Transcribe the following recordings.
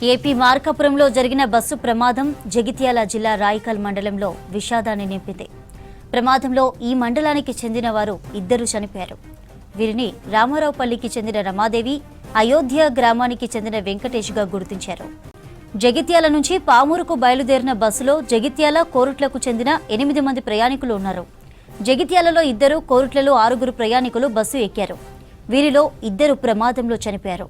AP మార్కాపురంలో జరిగిన bus ప్రమాదం జగిత్యాల జిల్లా రాయికల్ మండలంలో విషాదాన్ని నింపింది. ప్రమాదంలో ఈ మండలానికి చెందిన వారు ఇద్దరు చనిపోయారు. వీరిని రామారావుపల్లికి చెందిన రమాదేవి, అయోధ్య గ్రామానికి చెందిన వెంకటేష్గా గుర్తించారు. జగిత్యాల నుంచి పామూరుకు బయలుదేరిన బస్సులో జగిత్యాల, కోరుట్లకు చెందిన 8 మంది ప్రయాణికులు ఉన్నారు. జగిత్యాలలో 2, కోరుట్లలో 6 ప్రయాణికులు బస్సు ఎక్కారు. వీరిలో 2 ప్రమాదంలో చనిపోయారు.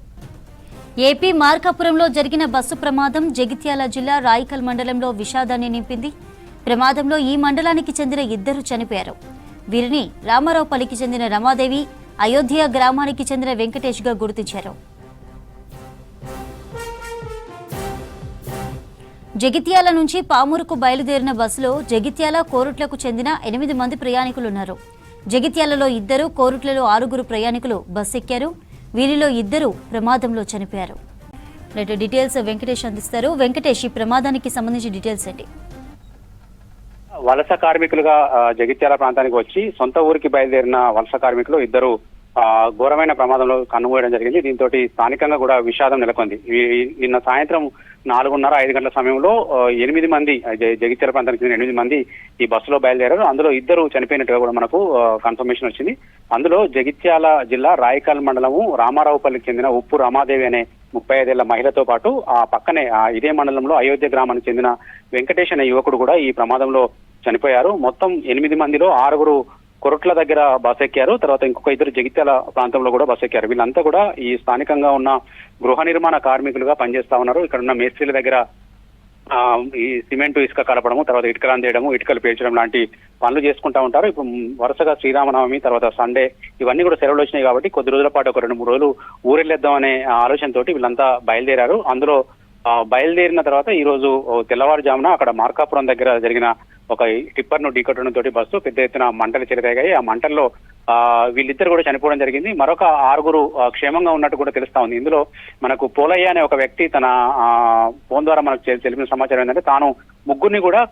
ఏపీ మార్కాపురంలో జరిగిన బస్సు ప్రమాదం జగిత్యాల జిల్లా రాయికల్ మండలంలో విషాదాన్ని నింపింది. ప్రమాదంలో ఈ మండలానికి చెందిన 2 చనిపోయారు. వీరిని రామారావుపల్లికి చెందిన రమాదేవి, అయోధ్య గ్రామానికి చెందిన వెంకటేష్గా గుర్తించారు. జగిత్యాల నుంచి పామూరుకు బయలుదేరిన బస్సులో జగిత్యాల, కోరుట్లకు చెందిన 8 మంది ప్రయాణికులున్నారు. జగిత్యాలలో 2, కోరుట్లలో 6 ప్రయాణికులు బస్సు ఎక్కారు. వీరిలో 2 ప్రమాదంలో చనిపోయారు. డీటెయిల్స్ వెంకటేష్ అందిస్తారు. వెంకటేష్, ఈ ప్రమాదానికి సంబంధించి డీటెయిల్స్ ఏంటి? వలస కార్మికులుగా జగిత్యాల ప్రాంతానికి వచ్చి సొంత ఊరికి బయలుదేరిన వలస కార్మికులు 2 ఘోరమైన ప్రమాదంలో కన్నుమూయడం జరిగింది. దీంతో స్థానికంగా కూడా విషాదం నెలకొంది. నిన్న సాయంత్రం 4:30-5 గంటల సమయంలో 8 మంది జగిత్యాల ప్రాంతానికి చెందిన 8 మంది ఈ బస్సులో బయలుదేరారు. అందులో 2 చనిపోయినట్టుగా కూడా మనకు కన్ఫర్మేషన్ వచ్చింది. అందులో జగిత్యాల జిల్లా రాయికల్ మండలము రామారావుపల్లికి చెందిన ఉప్పు రమాదేవి అనే 35 ఏళ్ల మహిళతో పాటు ఆ పక్కనే ఇదే మండలంలో అయోధ్య గ్రామానికి చెందిన వెంకటేష్ అనే యువకుడు కూడా ఈ ప్రమాదంలో చనిపోయారు. మొత్తం 8 మందిలో 6 కొరట్ల దగ్గర బస్ ఎక్కారు. తర్వాత ఇంకొక 2 జగిత్యాల ప్రాంతంలో కూడా బస్ ఎక్కారు. వీళ్ళంతా కూడా ఈ స్థానికంగా ఉన్న గృహ నిర్మాణ కార్మికులుగా పనిచేస్తా ఉన్నారు. ఇక్కడ ఉన్న మేస్త్రీల దగ్గర ఈ సిమెంట్ ఇసుక కలపడము, తర్వాత ఇటుకలు అందేయడము, ఇటుకలు పేర్చడం లాంటి పనులు చేసుకుంటా ఉంటారు. ఇప్పుడు వరుసగా శ్రీరామనవమి, తర్వాత సండే ఇవన్నీ కూడా సెలవులు వచ్చినాయి కాబట్టి కొద్ది రోజుల పాటు ఒక 2-3 రోజులు ఊరెళ్ళేద్దాం అనే ఆలోచనతోటి వీళ్ళంతా బయలుదేరారు. అందులో బయలుదేరిన తర్వాత ఈ రోజు తెల్లవారుజామున అక్కడ మార్కాపురం దగ్గర జరిగిన ఒక టిప్పర్ను ఢీకొట్టడం తోటి బస్సు పెద్ద ఎత్తున మంటలు చెలరేగాయి. ఆ మంటల్లో వీళ్ళిద్దరు కూడా చనిపోవడం జరిగింది. మరొక 6 క్షేమంగా ఉన్నట్టు కూడా తెలుస్తా ఉంది. ఇందులో మనకు పోలయ్య అనే ఒక వ్యక్తి తన ఫోన్ ద్వారా మనకు తెలిపిన సమాచారం ఏంటంటే తాను 3 కూడా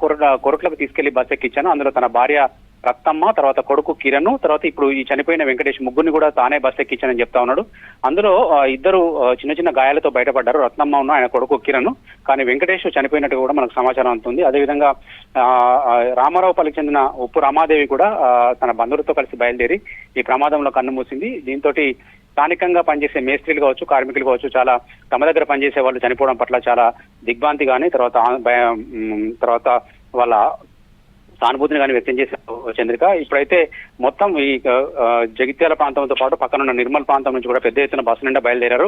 కొరట్లకు తీసుకెళ్లి బస్ ఎక్కించాను. అందులో తన భార్య రక్తమ్మ, తర్వాత కొడుకు కిరణ్, తర్వాత ఇప్పుడు ఈ చనిపోయిన వెంకటేష్ 3 కూడా తానే బస్ ఎక్కించానని చెప్తా ఉన్నాడు. అందులో 2 చిన్న గాయాలతో బయటపడ్డారు, రత్నమ్మ ఉన్న ఆయన కొడుకు కిరణ్. కానీ వెంకటేష్ చనిపోయినట్టు కూడా మనకు సమాచారం అందుతుంది. అదేవిధంగా రామారావుపల్లికి చెందిన ఉప్పు రమాదేవి కూడా తన బంధువులతో కలిసి బయలుదేరి ఈ ప్రమాదంలో కన్నుమూసింది. దీంతో స్థానికంగా పనిచేసే మేస్త్రీలు కావచ్చు, కార్మికులు కావచ్చు, చాలా తమ దగ్గర పనిచేసే వాళ్ళు చనిపోవడం పట్ల చాలా దిగ్భ్రాంతి కానీ తర్వాత వాళ్ళ సానుభూతిని కానీ వ్యక్తం చేశారు చంద్రిక. ఇప్పుడైతే మొత్తం ఈ జగిత్యాల ప్రాంతంతో పాటు పక్కనున్న నిర్మల్ ప్రాంతం నుంచి కూడా పెద్ద ఎత్తున బస్సు నిండా బయలుదేరారు.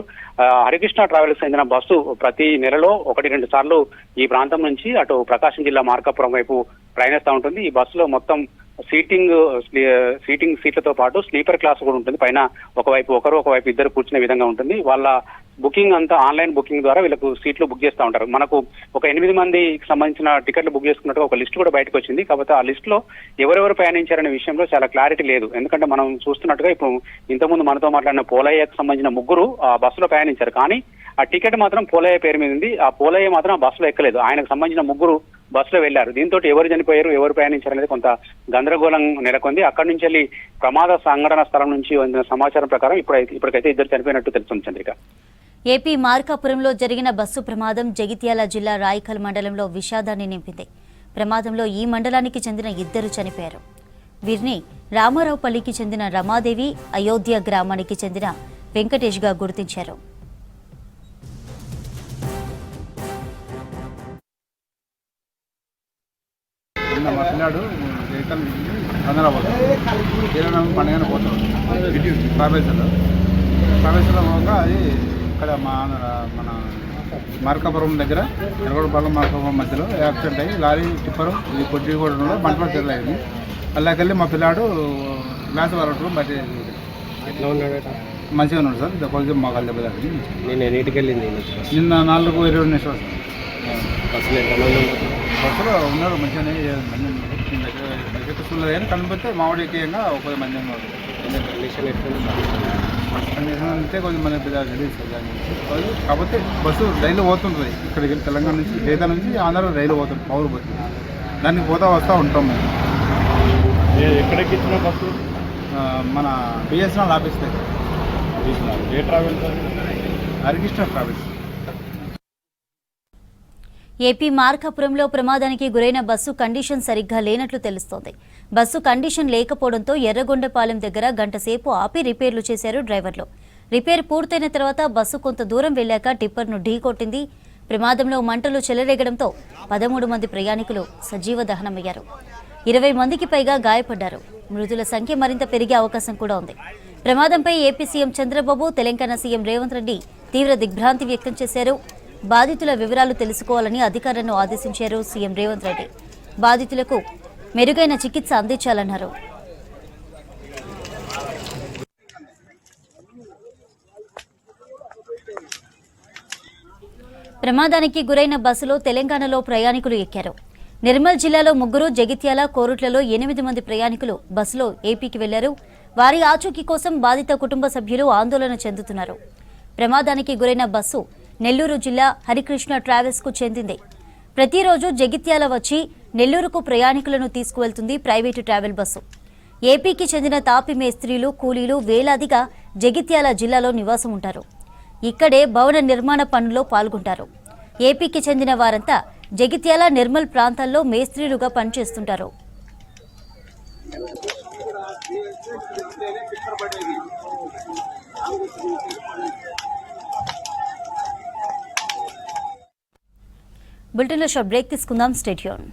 హరికృష్ణ ట్రావెల్స్ చెందిన బస్సు ప్రతి నెలలో 1-2 సార్లు ఈ ప్రాంతం నుంచి అటు ప్రకాశం జిల్లా మార్కాపురం వైపు ప్రయాణిస్తూ ఉంటుంది. ఈ బస్సులో మొత్తం సీటింగ్ సీట్లతో పాటు స్లీపర్ క్లాస్ కూడా ఉంటుంది. పైన ఒకవైపు 2 కూర్చునే విధంగా ఉంటుంది. వాళ్ళ బుకింగ్ అంతా ఆన్లైన్ బుకింగ్ ద్వారా వీళ్ళకు సీట్లు బుక్ చేస్తూ ఉంటారు. మనకు ఒక 8 మందికి సంబంధించిన టికెట్లు బుక్ చేసుకున్నట్టుగా ఒక లిస్ట్ కూడా బయటకు వచ్చింది. కాకపోతే ఆ లిస్ట్ లో ఎవరెవరు ప్రయాణించారనే విషయంలో చాలా క్లారిటీ లేదు. ఎందుకంటే మనం చూస్తున్నట్టుగా ఇప్పుడు ఇంతకుముందు మనతో మాట్లాడిన పోలయ్యకు సంబంధించిన 3 ఆ బస్సులో ప్రయాణించారు. కానీ ఆ టికెట్ మాత్రం పోలయ్య పేరు మీద ఉంది. ఆ పోలయ్య మాత్రం ఆ బస్సులో ఎక్కలేదు. ఆయనకు సంబంధించిన 3 బస్సులో వెళ్లారు. దీంతో ఎవరు చనిపోయారు, ఎవరు ప్రయాణించారు అనేది కొంత గందరగోళం నెలకొంది. అక్కడి నుంచి వెళ్ళి ప్రమాద సంఘటన స్థలం నుంచి అందిన సమాచారం ప్రకారం ఇప్పటికైతే 2 చనిపోయినట్టు తెలుస్తుంది చంద్రిక. ఏపీ మార్కాపురంలో జరిగిన బస్సు ప్రమాదం జగిత్యాల జిల్లా రాయికల్ మండలంలో విషాదాన్ని నింపింది. ప్రమాదంలో ఈ మండలానికి చెందిన 2 చనిపోయారు. వీరిని రామారావుపల్లికి చెందిన రమాదేవి, అయోధ్య గ్రామానికి చెందిన వెంకటేష్గా గుర్తించారు. మా పిల్లాడు చంద్రబాబు పండుగ పోతాడు ప్రవేశంలో పోగా అది ఇక్కడ మన మార్కాపురం దగ్గర ఎరగొడపాలెం మార్కాపురం మధ్యలో యాక్సిడెంట్ అయ్యి లారీ టిప్పరు ఇది కొట్టిగూడెంలో మంటలో తెరలైంది. అలాగెళ్ళి మా పిల్లాడు గ్లాస్ వరటం బట్టి ఎట్లా ఉన్నాడు? మంచిగా ఉన్నాడు సార్. కొంచెం మాకు దెబ్బ తగ్గింది. నేను ఎన్నిటికి వెళ్ళింది? నిన్న 4:20 నిమిషాలు బస్సులో బస్సులో ఉన్నారు. మంచిగానే చూడలేదు కానీ కనిపిస్తే మామిడి ఎక్కియంగా 10 మంది ఉన్నారు. కండిషన్ అంటే కొంచెం మంది రిలీజ్ కాకపోతే బస్సు రైలు పోతుంటుంది. ఇక్కడికి తెలంగాణ నుంచి జైతా నుంచి ఆంధ్ర రైలు పోతుంది, పౌరు పోతుంది. దానికి వస్తూ ఉంటాం మేము. ఎక్కడికి ఇచ్చిన బస్సు? మన బిఎస్ఎన్ఎల్ ఆఫీస్ దగ్గర. ఏ ట్రావెల్స్? హరికృష్ణ ట్రావెల్స్. ఏపీ మార్కాపురంలో ప్రమాదానికి గురైన బస్సు కండిషన్ సరిగ్గా లేనట్లు తెలుస్తోంది. బస్సు కండిషన్ లేకపోవడంతో ఎర్రగొండపాలెం దగ్గర గంటసేపు ఆపి రిపేర్లు చేశారు డ్రైవర్లు. రిపేర్ పూర్తయిన తర్వాత బస్సు కొంత దూరం వెళ్లాక టిప్పర్ను ఢీకొట్టింది. ప్రమాదంలో మంటలు చెలరేగడంతో 13 మంది ప్రయాణికులు సజీవ దహనమయ్యారు. 20 మందికి పైగా గాయపడ్డారు. మృతుల సంఖ్య మరింత పెరిగే అవకాశం కూడా ఉంది. ప్రమాదంపై AP CM Chandrababu, Telangana CM Revanth Reddy తీవ్ర దిగ్భ్రాంతి వ్యక్తం చేశారు. బాధితుల వివరాలు తెలుసుకోవాలని అధికారులను ఆదేశించారు సీఎం రేవంత్ రెడ్డి. బాధితులకు మెరుగైన చికిత్స అందించాలన్నారు. ప్రమాదానికి గురైన బస్సులో తెలంగాణలో ప్రయాణికులు ఎక్కారు. నిర్మల్ జిల్లాలో 3, జగిత్యాల, కోరుట్లలో 8 మంది ప్రయాణికులు బస్సులో ఏపీకి వెళ్లారు. వారి ఆచూకీ కోసం బాధిత కుటుంబ సభ్యులు ఆందోళన చెందుతున్నారు. ప్రమాదానికి గురైన బస్సు నెల్లూరు జిల్లా హరికృష్ణ ట్రావెల్స్ కు చెందింది. ప్రతిరోజు జగిత్యాల వచ్చి నెల్లూరుకు ప్రయాణికులను తీసుకువెళ్తుంది ప్రైవేటు ట్రావెల్ బస్సు. ఏపీకి చెందిన తాపి మేస్త్రీలు, కూలీలు వేలాదిగా జగిత్యాల జిల్లాలో నివాసం ఉంటారు. ఇక్కడే భవన నిర్మాణ పనుల్లో పాల్గొంటారు. ఏపీకి చెందిన వారంతా జగిత్యాల, నిర్మల్ ప్రాంతాల్లో మేస్త్రీలుగా పనిచేస్తుంటారు. బులెటిన్లో షార్ట్ బ్రేక్ తీసుకుందాం. Stay tune.